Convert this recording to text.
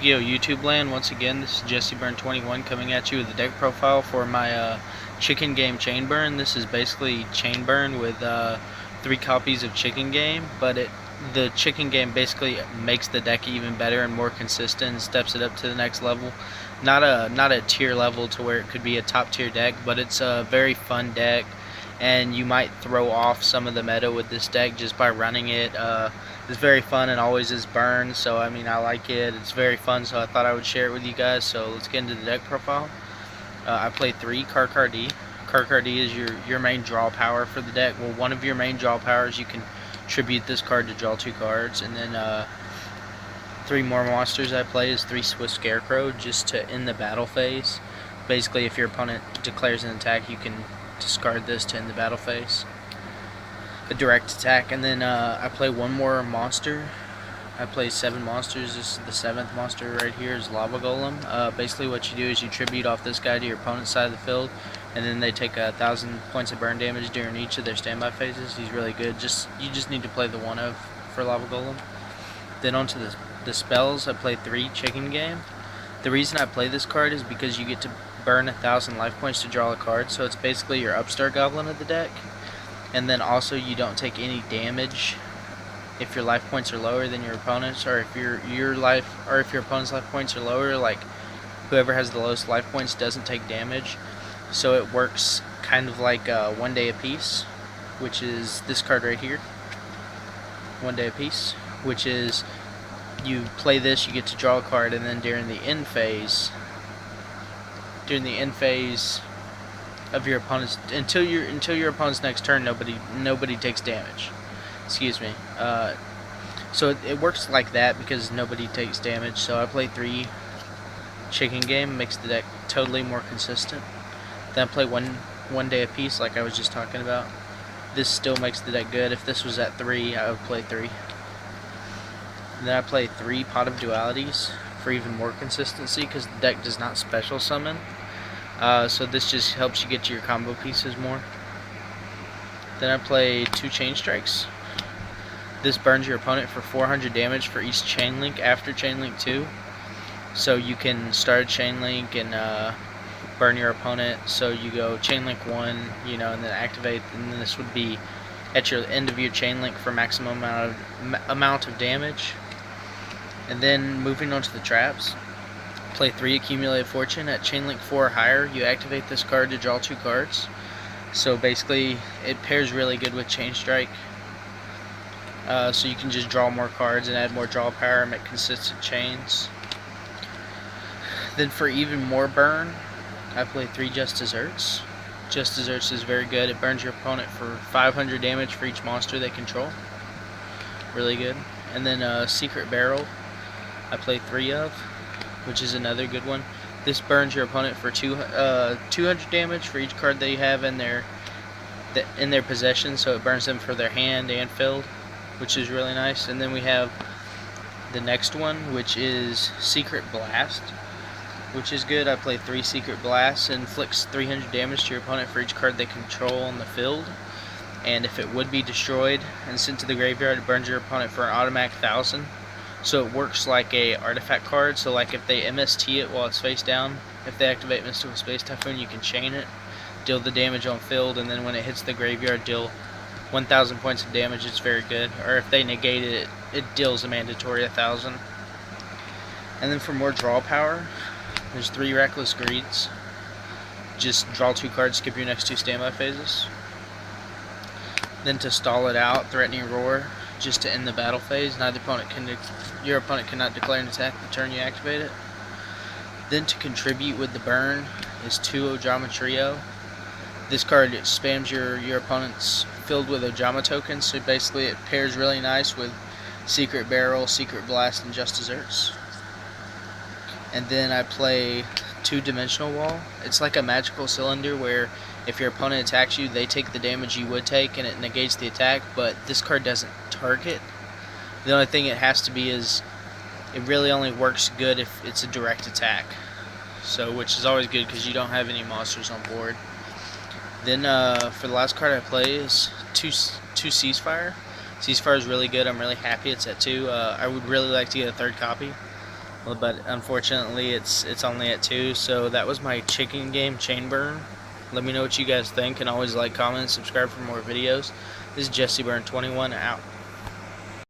Yu-Gi-Oh YouTube land. Once again, this is JesseBurn21 coming at you with the deck profile for my Chicken Game Chain Burn. This is basically Chain Burn with 3 copies of Chicken Game, but the Chicken Game basically makes the deck even better and more consistent and steps it up to the next level. Not a tier level to where it could be a top tier deck, but it's a very fun deck, and you might throw off some of the meta with this deck just by running it. It's very fun and always is burn, so I mean, I like it. It's very fun, so I thought I would share it with you guys. So let's get into the deck profile. I play 3 Karkardi. Karkardi is your main draw power for the deck. Well, one of your main draw powers, you can tribute this card to draw 2 cards, and then 3 more monsters I play is 3 Swift Scarecrow, just to end the battle phase. Basically, if your opponent declares an attack, you can discard this to end the battle phase. A direct attack. And then I play 1 more monster. I play 7 monsters. This is the 7th monster right here, is Lava Golem. Basically what you do is you tribute off this guy to your opponent's side of the field, and then they take 1,000 points of burn damage during each of their standby phases. He's really good. You just need to play the 1/of for Lava Golem. Then onto the spells, I play 3 Chicken Game. The reason I play this card is because you get to burn 1,000 life points to draw a card, so it's basically your Upstart Goblin of the deck. And then also you don't take any damage if your life points are lower than your opponent's, or if your opponent's life points are lower, like whoever has the lowest life points doesn't take damage. So it works kind of like 1 day apiece, which is this card right here. 1 day apiece, which is you play this, you get to draw a card, and then during the end phase of your opponent's until your opponent's next turn, nobody takes damage. Excuse me. So it works like that because nobody takes damage. So I play 3 Chicken Game, makes the deck totally more consistent. Then I play one day apiece, like I was just talking about. This still makes the deck good. If this was at 3, I would play 3. And then I play 3 Pot of Dualities for even more consistency, because the deck does not special summon. So this just helps you get to your combo pieces more. Then I play 2 Chain Strikes. This burns your opponent for 400 damage for each Chain Link after Chain Link 2. So you can start a Chain Link and burn your opponent. So you go Chain Link 1, and then activate, and then this would be at your end of your Chain Link for maximum amount of damage. And then moving on to the traps. Play 3 Accumulated Fortune. At Chain Link 4 or higher, you activate this card to draw 2 cards. So basically, it pairs really good with Chain Strike. So you can just draw more cards and add more draw power and make consistent chains. Then for even more burn, I play 3 Just Desserts. Just Desserts is very good. It burns your opponent for 500 damage for each monster they control. Really good. And then Secret Barrel, I play 3 of, which is another good one. This burns your opponent for 200 damage for each card they have in their possession, so it burns them for their hand and field, which is really nice. And then we have the next one, which is Secret Blast, which is good. I play 3 Secret Blasts. It inflicts 300 damage to your opponent for each card they control on the field. And if it would be destroyed and sent to the graveyard, it burns your opponent for an automatic 1,000. So it works like a artifact card. So like if they MST it while it's face down, if they activate Mystical Space Typhoon, you can chain it, deal the damage on field, and then when it hits the graveyard, deal 1,000 points of damage. It's very good. Or if they negate it, it deals a mandatory 1,000. And then for more draw power, there's 3 Reckless Greeds. Just draw 2 cards, skip your next 2 standby phases. Then to stall it out, Threatening Roar, just to end the battle phase. Your opponent cannot declare an attack the turn you activate it. Then to contribute with the burn is 2 Ojama Trio. This card spams your opponent's filled with Ojama tokens, so basically it pairs really nice with Secret Barrel, Secret Blast, and Just Desserts. And then I play 2 Dimensional Wall. It's like a magical cylinder where if your opponent attacks you, they take the damage you would take, and it negates the attack, but this card doesn't target. The only thing it has to be is it really only works good if it's a direct attack, so which is always good because you don't have any monsters on board. Then for the last card I play is 2 Ceasefire. Ceasefire is really good. I'm really happy it's at 2. I would really like to get a 3rd copy. but unfortunately it's only at 2. So that was my chicken game chain burn. Let me know what you guys think, and always like, comment, and subscribe for more videos. This is Jesse Burn 21 out.